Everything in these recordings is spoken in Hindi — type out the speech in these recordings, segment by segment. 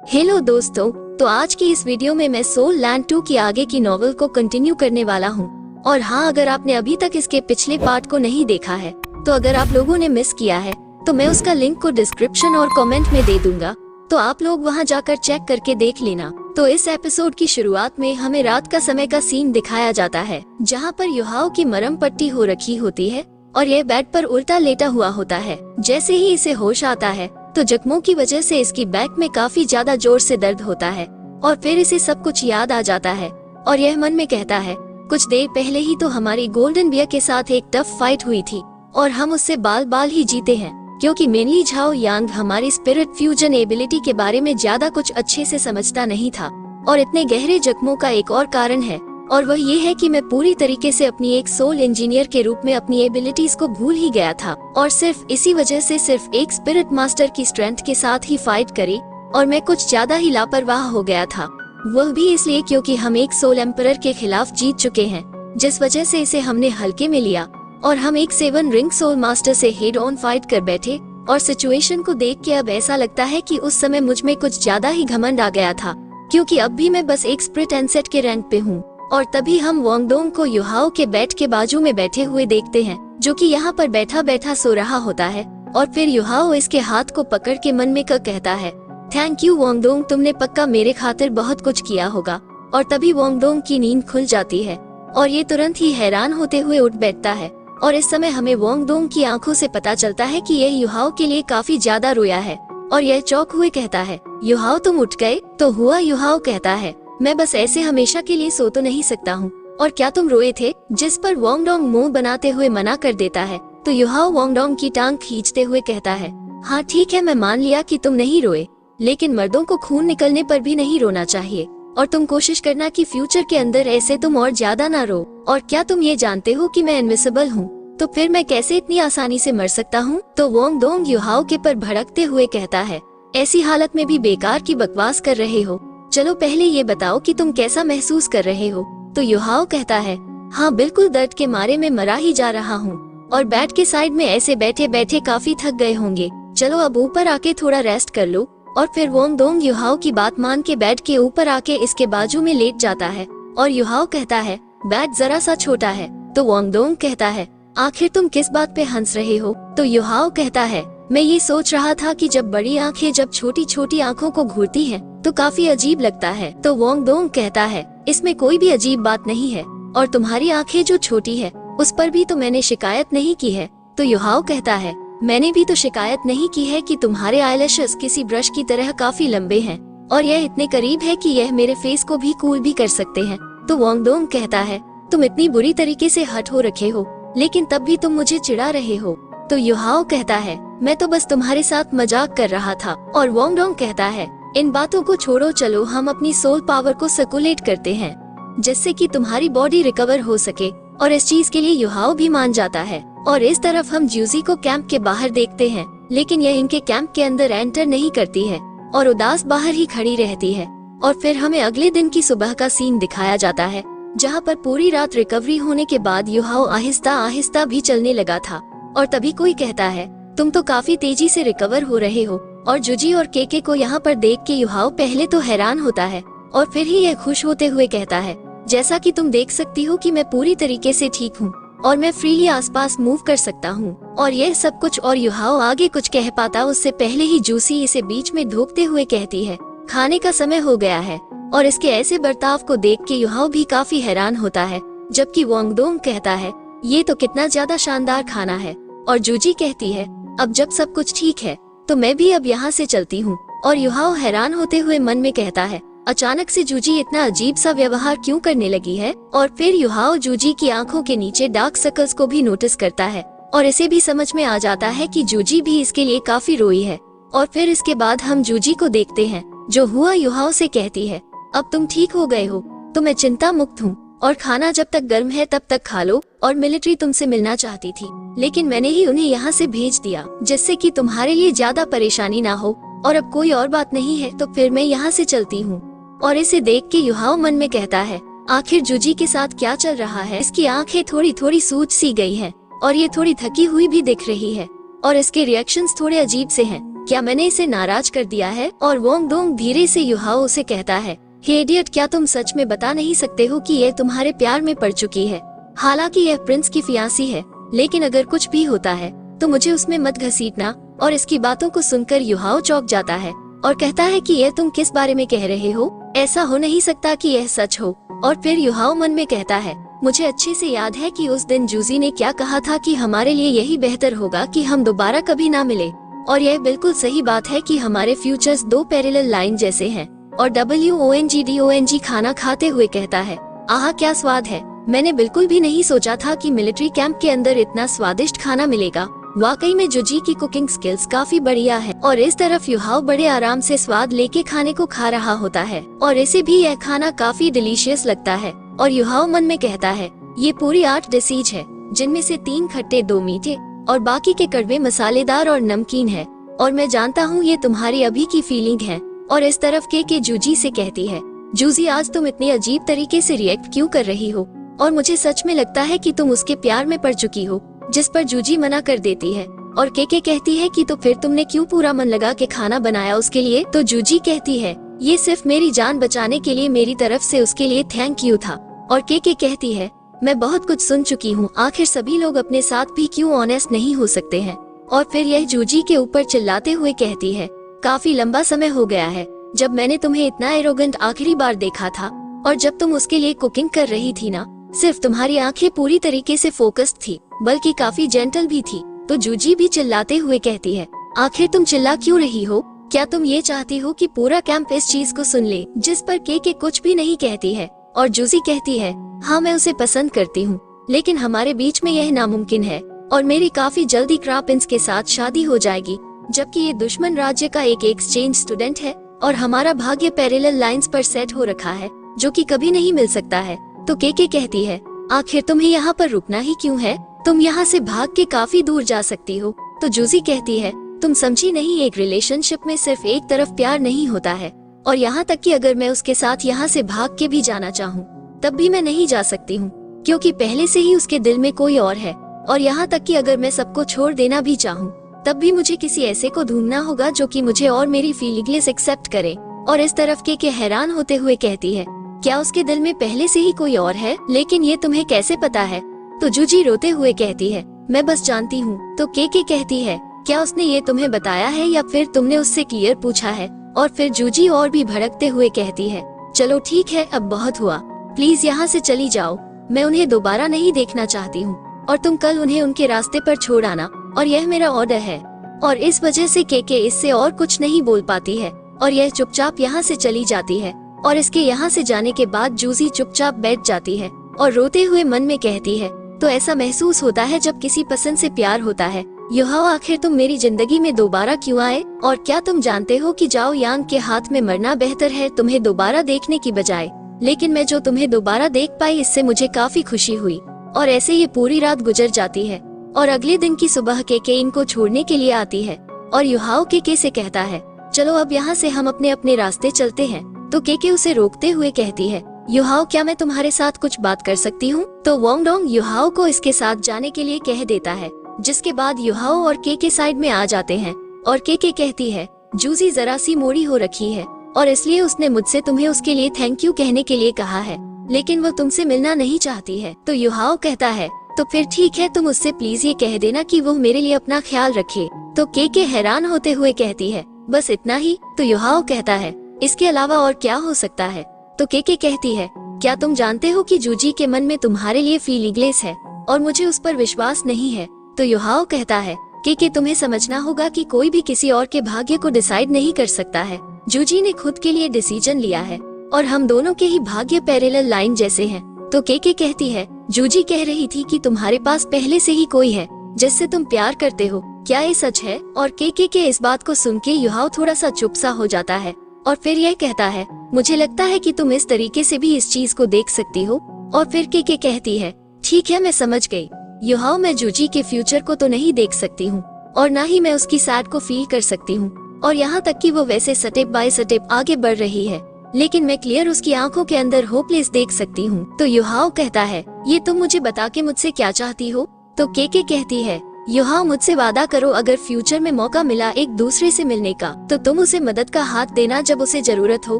हेलो दोस्तों, तो आज की इस वीडियो में मैं सोल लैंड 2 की आगे की नॉवल को कंटिन्यू करने वाला हूँ। और हाँ, अगर आपने अभी तक इसके पिछले पार्ट को नहीं देखा है तो अगर आप लोगों ने मिस किया है तो मैं उसका लिंक को डिस्क्रिप्शन और कमेंट में दे दूंगा, तो आप लोग वहाँ जाकर चेक करके देख लेना। तो इस एपिसोड की शुरुआत में हमें रात का समय का सीन दिखाया जाता है, जहाँ पर युहाओ की मरहम पट्टी हो रखी होती है और यह बेड पर उल्टा लेटा हुआ होता है। जैसे ही इसे होश आता है तो जख्मों की वजह से इसकी बैक में काफी ज्यादा जोर से दर्द होता है और फिर इसे सब कुछ याद आ जाता है और यह मन में कहता है, कुछ देर पहले ही तो हमारी गोल्डन बियर के साथ एक टफ फाइट हुई थी और हम उससे बाल ही जीते हैं, क्योंकि मेनली झाओ यांग हमारी स्पिरिट फ्यूजन एबिलिटी के बारे में ज्यादा कुछ अच्छे से समझता नहीं था। और इतने गहरे जख्मों का एक और कारण है और वह ये है कि मैं पूरी तरीके से अपनी एक सोल इंजीनियर के रूप में अपनी एबिलिटीज को भूल ही गया था और सिर्फ इसी वजह से सिर्फ एक स्पिरिट मास्टर की स्ट्रेंथ के साथ ही फाइट करी और मैं कुछ ज्यादा ही लापरवाह हो गया था। वह भी इसलिए क्योंकि हम एक सोल एम्परर के खिलाफ जीत चुके हैं, जिस वजह से इसे हमने हल्के में लिया और हम एक 7 रिंग सोल मास्टर से हेड ऑन फाइट कर बैठे। और सिचुएशन को देख के अब ऐसा लगता है कि उस समय मुझ में कुछ ज्यादा ही घमंड आ गया था, क्योंकि अब भी मैं बस एक स्प्रिट एनसेट के रैंक पे हूँ। और तभी हम वांगडोंग को युहाओ के बेड के बाजू में बैठे हुए देखते हैं, जो कि यहाँ पर बैठा बैठा सो रहा होता है। और फिर युहाओ इसके हाथ को पकड़ के मन में कहता है, थैंक यू वांगडोंग, तुमने पक्का मेरे खातिर बहुत कुछ किया होगा। और तभी वांगडोंग की नींद खुल जाती है और ये तुरंत ही हैरान होते हुए उठ बैठता है। और इस समय हमें वांगडोंग की आंखों से पता चलता है कि यह युहाओ के लिए काफी ज्यादा रोया है और यह चौंक हुए कहता है, युहाओ तुम उठ गए? तो हुआ? युहाओ कहता है, मैं बस ऐसे हमेशा के लिए सो तो नहीं सकता हूँ, और क्या तुम रोए थे? जिस पर वांगडोंग मुंह बनाते हुए मना कर देता है। तो युहाओ वांगडोंग की टांग खींचते हुए कहता है, हाँ ठीक है, मैं मान लिया कि तुम नहीं रोए, लेकिन मर्दों को खून निकलने पर भी नहीं रोना चाहिए और तुम कोशिश करना कि फ्यूचर के अंदर ऐसे तुम और ज्यादा ना रो। और क्या तुम ये जानते हो कि मैं इनविजिबल हूँ? तो फिर मैं कैसे इतनी आसानी से मर सकता हूँ? तो वांगडोंग युहाओ के पर भड़कते हुए कहता है, ऐसी हालत में भी बेकार की बकवास कर रहे हो, चलो पहले ये बताओ कि तुम कैसा महसूस कर रहे हो? तो युहाओ कहता है, हाँ बिल्कुल, दर्द के मारे में मरा ही जा रहा हूँ और बेड के साइड में ऐसे बैठे बैठे काफी थक गए होंगे, चलो अब ऊपर आके थोड़ा रेस्ट कर लो। और फिर वांगडोंग युहाओ की बात मान के बेड के ऊपर आके इसके बाजू में लेट जाता है और युहाओ कहता है, बेड जरा सा छोटा है। तो वांगडोंग कहता है, आखिर तुम किस बात पे हंस रहे हो? तो युहाओ कहता है, मैं ये सोच रहा था कि जब बड़ी आंखें जब छोटी छोटी आंखों को घूरती हैं तो काफी अजीब लगता है। तो वांगडोंग कहता है, इसमें कोई भी अजीब बात नहीं है और तुम्हारी आंखें जो छोटी है उस पर भी तो मैंने शिकायत नहीं की है। तो युहाओ कहता है, मैंने भी तो शिकायत नहीं की है कि तुम्हारे आईलैशेस किसी ब्रश की तरह काफी लंबे हैं और यह इतने करीब है कि यह मेरे फेस को भी कूल भी कर सकते हैं। तो वांगडोंग कहता है, तुम इतनी बुरी तरीके से हट हो रखे हो लेकिन तब भी तुम मुझे चिढ़ा रहे हो। तो युहाओ कहता है, मैं तो बस तुम्हारे साथ मजाक कर रहा था। और वांगडोंग कहता है, इन बातों को छोड़ो, चलो हम अपनी सोल पावर को सर्कुलेट करते हैं जिससे कि तुम्हारी बॉडी रिकवर हो सके। और इस चीज के लिए युहाओ भी मान जाता है। और इस तरफ हम ज्यूजी को कैंप के बाहर देखते हैं, लेकिन यह इनके कैंप के अंदर एंटर नहीं करती है और उदास बाहर ही खड़ी रहती है। और फिर हमें अगले दिन की सुबह का सीन दिखाया जाता है, जहाँ पर पूरी रात रिकवरी होने के बाद युहाओ आहिस्ता आहिस्ता भी चलने लगा था। और तभी कोई कहता है, तुम तो काफी तेजी से रिकवर हो रहे हो। और जुजी और केके को यहाँ पर देख के युहाओ पहले तो हैरान होता है और फिर ही यह खुश होते हुए कहता है, जैसा कि तुम देख सकती हो कि मैं पूरी तरीके से ठीक हूँ और मैं फ्रीली आसपास मूव कर सकता हूँ। और यह सब कुछ और युहाओ आगे कुछ कह पाता उससे पहले ही जूसी इसे बीच में ढोकते हुए कहती है, खाने का समय हो गया है। और इसके ऐसे बर्ताव को देख के युहाओ भी काफी हैरान होता है, जबकि वांगडोंग कहता है, ये तो कितना ज्यादा शानदार खाना है। और जूजी कहती है, अब जब सब कुछ ठीक है तो मैं भी अब यहाँ से चलती हूँ। और युहाओ हैरान होते हुए मन में कहता है, अचानक से जूजी इतना अजीब सा व्यवहार क्यों करने लगी है? और फिर युहाओ जूजी की आंखों के नीचे डार्क सर्कल्स को भी नोटिस करता है और इसे भी समझ में आ जाता है कि जूजी भी इसके लिए काफी रोई है। और फिर इसके बाद हम जूजी को देखते हैं, जो हुआ युहाओ से कहती है, अब तुम ठीक हो गए हो तो मैं चिंता मुक्त हूँ और खाना जब तक गर्म है तब तक खा लो। और मिलिट्री तुमसे मिलना चाहती थी, लेकिन मैंने ही उन्हें यहाँ से भेज दिया जिससे कि तुम्हारे लिए ज्यादा परेशानी ना हो। और अब कोई और बात नहीं है तो फिर मैं यहाँ से चलती हूँ। और इसे देख के युहाओ मन में कहता है, आखिर जूजी के साथ क्या चल रहा है? इसकी आंखें थोड़ी थोड़ी सूज सी गई है और ये थोड़ी थकी हुई भी दिख रही है और इसके रिएक्शंस थोड़े अजीब से हैं, क्या मैंने इसे नाराज कर दिया है? और वोंग डोंग धीरे से युहाओ से कहता है, हे इडियट, क्या तुम सच में बता नहीं सकते हो कि यह तुम्हारे प्यार में पड़ चुकी है? हालांकि यह प्रिंस की फियांसी है, लेकिन अगर कुछ भी होता है तो मुझे उसमें मत घसीटना। और इसकी बातों को सुनकर युहाओ चौंक जाता है और कहता है कि यह तुम किस बारे में कह रहे हो? ऐसा हो नहीं सकता कि यह सच हो। और फिर युहाओ मन में कहता है, मुझे अच्छे से याद है कि उस दिन जूजी ने क्या कहा था कि हमारे लिए यही बेहतर होगा कि हम दोबारा कभी ना मिले। और यह बिल्कुल सही बात है कि हमारे फ्यूचर्स दो पैरेलल लाइन जैसे हैं। और WONGDONG खाना खाते हुए कहता है, आहा क्या स्वाद है, मैंने बिल्कुल भी नहीं सोचा था कि मिलिट्री कैंप के अंदर इतना स्वादिष्ट खाना मिलेगा। वाकई में जूजी की कुकिंग स्किल्स काफी बढ़िया है। और इस तरफ युहाओ बड़े आराम से स्वाद लेके खाने को खा रहा होता है और इसे भी यह खाना काफी डिलीशियस लगता है। और युहाओ मन में कहता है, ये पूरी 8 डिशेज है, जिनमें से 3 खट्टे, 2 मीठे और बाकी के कड़वे, मसालेदार और नमकीन है। और मैं जानता हूँ ये तुम्हारी अभी की फीलिंग है। और इस तरफ के जूजी से कहती है, जूजी आज तुम इतनी अजीब तरीके से रिएक्ट क्यों कर रही हो? और मुझे सच में लगता है कि तुम उसके प्यार में पड़ चुकी हो। जिस पर जूजी मना कर देती है और के कहती है कि तो फिर तुमने क्यों पूरा मन लगा के खाना बनाया उसके लिए? तो जूजी कहती है, ये सिर्फ मेरी जान बचाने के लिए मेरी तरफ से उसके लिए थैंक यू था। और के कहती है, मैं बहुत कुछ सुन चुकी हूँ, आखिर सभी लोग अपने साथ भी क्यों ऑनेस्ट नहीं हो सकते हैं? और फिर यह जूजी के ऊपर चिल्लाते हुए कहती है, काफी लंबा समय हो गया है जब मैंने तुम्हें इतना एरोगेंट आखिरी बार देखा था। और जब तुम उसके लिए कुकिंग कर रही थी ना, सिर्फ तुम्हारी आंखें पूरी तरीके से फोकस्ड थी, बल्कि काफी जेंटल भी थी। तो जूजी भी चिल्लाते हुए कहती है, आखिर तुम चिल्ला क्यों रही हो? क्या तुम ये चाहती हो कि पूरा कैंप इस चीज को सुन ले? जिस पर के कुछ भी नहीं कहती है और जूजी कहती है, हाँ मैं उसे पसंद करती हूँ, लेकिन हमारे बीच में यह नामुमकिन है और मेरी काफी जल्दी क्रापिंस के साथ शादी हो जाएगी, जबकि ये दुश्मन राज्य का एक एक्सचेंज स्टूडेंट है और हमारा भाग्य पैरेलल लाइंस पर सेट हो रखा है, जो कि कभी नहीं मिल सकता है। तो के कहती है, आखिर तुम्हें यहाँ पर रुकना ही क्यों है? तुम यहाँ से भाग के काफी दूर जा सकती हो। तो जूजी कहती है, तुम समझी नहीं, एक रिलेशनशिप में सिर्फ एक तरफ प्यार नहीं होता है। और यहाँ तक कि अगर मैं उसके साथ यहाँ से भाग के भी जाना चाहूँ तब भी मैं नहीं जा सकती हूँ, क्योंकि पहले से ही उसके दिल में कोई और है। और यहाँ तक कि अगर मैं सबको छोड़ देना भी चाहूँ तब भी मुझे किसी ऐसे को ढूंढना होगा जो कि मुझे और मेरी फीलिंग्स एक्सेप्ट करे। और इस तरफ के हैरान होते हुए कहती है, क्या उसके दिल में पहले से ही कोई और है? लेकिन ये तुम्हें कैसे पता है? तो जूजी रोते हुए कहती है, मैं बस जानती हूँ। तो के कहती है, क्या उसने ये तुम्हें बताया है या फिर तुमने उससे क्लियर पूछा है? और फिर जूजी और भी भड़कते हुए कहती है, चलो ठीक है, अब बहुत हुआ, प्लीज यहाँ से चली जाओ, मैं उन्हें दोबारा नहीं देखना चाहती हूँ और तुम कल उन्हें उनके रास्ते पर छोड़ आना, और यह मेरा ऑर्डर है। और इस वजह से के इससे और कुछ नहीं बोल पाती है और यह चुपचाप यहाँ से चली जाती है। और इसके यहाँ से जाने के बाद जूजी चुपचाप बैठ जाती है और रोते हुए मन में कहती है, तो ऐसा महसूस होता है जब किसी पसंद से प्यार होता है। युहाओ, आखिर तुम मेरी जिंदगी में दोबारा क्यों आए? और क्या तुम जानते हो कि जाओ यांग के हाथ में मरना बेहतर है तुम्हें दोबारा देखने की बजाय? लेकिन मैं जो तुम्हें दोबारा देख पाई इससे मुझे काफी खुशी हुई। और ऐसे ये पूरी रात गुजर जाती है और अगले दिन की सुबह के इनको छोड़ने के लिए आती है और युहाओ के से कहता है, चलो अब यहाँ से हम अपने अपने रास्ते चलते हैं। तो के उसे रोकते हुए कहती है, युहाओ, क्या मैं तुम्हारे साथ कुछ बात कर सकती हूँ? तो वोंग डोंग युहाओ को इसके साथ जाने के लिए कह देता है, जिसके बाद युहाओ और के साइड में आ जाते हैं। और के कहती है, जूजी जरा सी मोड़ी हो रखी है और इसलिए उसने मुझसे तुम्हें उसके लिए थैंक यू कहने के लिए कहा है, लेकिन वो तुमसे मिलना नहीं चाहती है। तो युहाओ कहता है, तो फिर ठीक है, तुम उससे प्लीज ये कह देना कि वो मेरे लिए अपना ख्याल रखे। तो के हैरान होते हुए कहती है, बस इतना ही? तो युहाओ कहता है, इसके अलावा और क्या हो सकता है? तो के कहती है, क्या तुम जानते हो कि जूजी के मन में तुम्हारे लिए फीलिंग्स है और मुझे उस पर विश्वास नहीं है? तो युहाओ कहता है कि तुम्हें समझना होगा कि कोई भी किसी और के भाग्य को डिसाइड नहीं कर सकता है। जूजी ने खुद के लिए डिसीजन लिया है और हम दोनों के ही भाग्य पैरेलल लाइन जैसे हैं। तो के कहती है, जूजी कह रही थी कि तुम्हारे पास पहले से ही कोई है जिससे तुम प्यार करते हो, क्या ये सच है? और के इस बात को सुन के युहाओ थोड़ा सा चुप सा हो जाता है और फिर यह कहता है, मुझे लगता है कि तुम इस तरीके से भी इस चीज को देख सकती हो। और फिर के कहती है, ठीक है, मैं समझ गई। युहाओ, मैं जूजी के फ्यूचर को तो नहीं देख सकती हूँ और ना ही मैं उसकी सैड को फील कर सकती हूँ, और यहाँ तक कि वो वैसे स्टेप बाय स्टेप आगे बढ़ रही है, लेकिन मैं क्लियर उसकी आंखों के अंदर होपलेस देख सकती हूँ। तो युहाओ कहता है, ये तुम मुझे बता के मुझसे क्या चाहती हो? तो के कहती है, युहाओ मुझसे वादा करो, अगर फ्यूचर में मौका मिला एक दूसरे से मिलने का तो तुम उसे मदद का हाथ देना जब उसे जरूरत हो।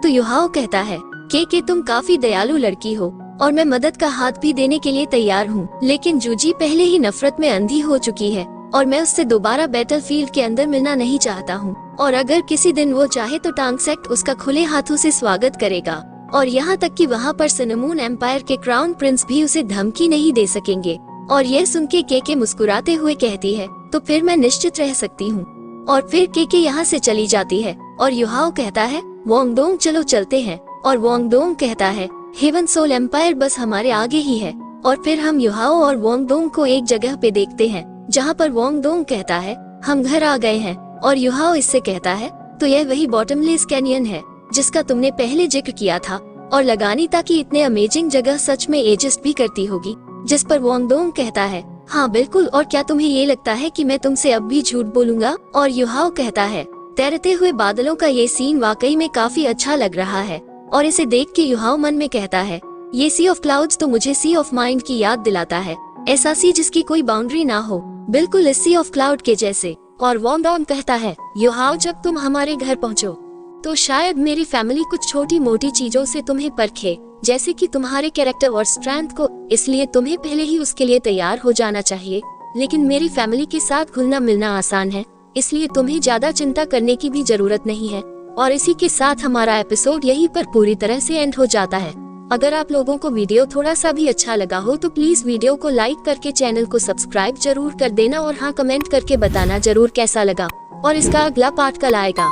तो युहाओ कहता है के तुम काफी दयालु लड़की हो और मैं मदद का हाथ भी देने के लिए तैयार हूँ, लेकिन जूजी पहले ही नफरत में अंधी हो चुकी है और मैं उससे दोबारा बैटलफील्ड के अंदर मिलना नहीं चाहता हूँ। और अगर किसी दिन वो चाहे तो टांगसेक्ट उसका खुले हाथों से स्वागत करेगा और यहाँ तक कि वहाँ पर सिनेमून एम्पायर के क्राउन प्रिंस भी उसे धमकी नहीं दे सकेंगे। और यह सुन के मुस्कुराते हुए कहती है तो फिर मैं निश्चित रह सकती हूँ। और फिर के यहाँ से चली जाती है और युहाओ कहता है वोंगडोंग चलो चलते हैं। और वोंगडोंग कहता है हेवन सोल एम्पायर बस हमारे आगे ही है। और फिर हम युहाओ और वोंगडोंग को एक जगह पे देखते हैं जहाँ पर वोंगडोंग कहता है हम घर आ गए हैं और युहाओ इससे कहता है तो यह वही बॉटमलेस कैनियन है जिसका तुमने पहले जिक्र किया था और लगानी ताकि इतने अमेजिंग जगह सच में एजिस्ट भी करती होगी। जिस पर वोंगडोंग कहता है हाँ बिल्कुल, और क्या तुम्हें ये लगता है कि मैं तुमसे अब भी झूठ बोलूंगा। और युहाओ कहता है तैरते हुए बादलों का ये सीन वाकई में काफी अच्छा लग रहा है। और इसे देख के युहाओ मन में कहता है ये सी ऑफ क्लाउड्स तो मुझे सी ऑफ माइंड की याद दिलाता है, ऐसा सी जिसकी कोई बाउंड्री ना हो, बिल्कुल इस सी ऑफ क्लाउड के जैसे। और वोंगडोंग कहता है युहाओ जब तुम हमारे घर पहुँचो तो शायद मेरी फैमिली कुछ छोटी मोटी चीजों से तुम्हें परखे, जैसे कि तुम्हारे कैरेक्टर और स्ट्रेंथ को, इसलिए तुम्हें पहले ही उसके लिए तैयार हो जाना चाहिए। लेकिन मेरी फैमिली के साथ घुलना मिलना आसान है, इसलिए तुम्हें ज्यादा चिंता करने की भी जरूरत नहीं है। और इसी के साथ हमारा एपिसोड यहीं पर पूरी तरह से एंड हो जाता है। अगर आप लोगों को वीडियो थोड़ा सा भी अच्छा लगा हो तो प्लीज वीडियो को लाइक करके चैनल को सब्सक्राइब जरूर कर देना और हाँ कमेंट करके बताना जरूर कैसा लगा और इसका अगला पार्ट कल आएगा।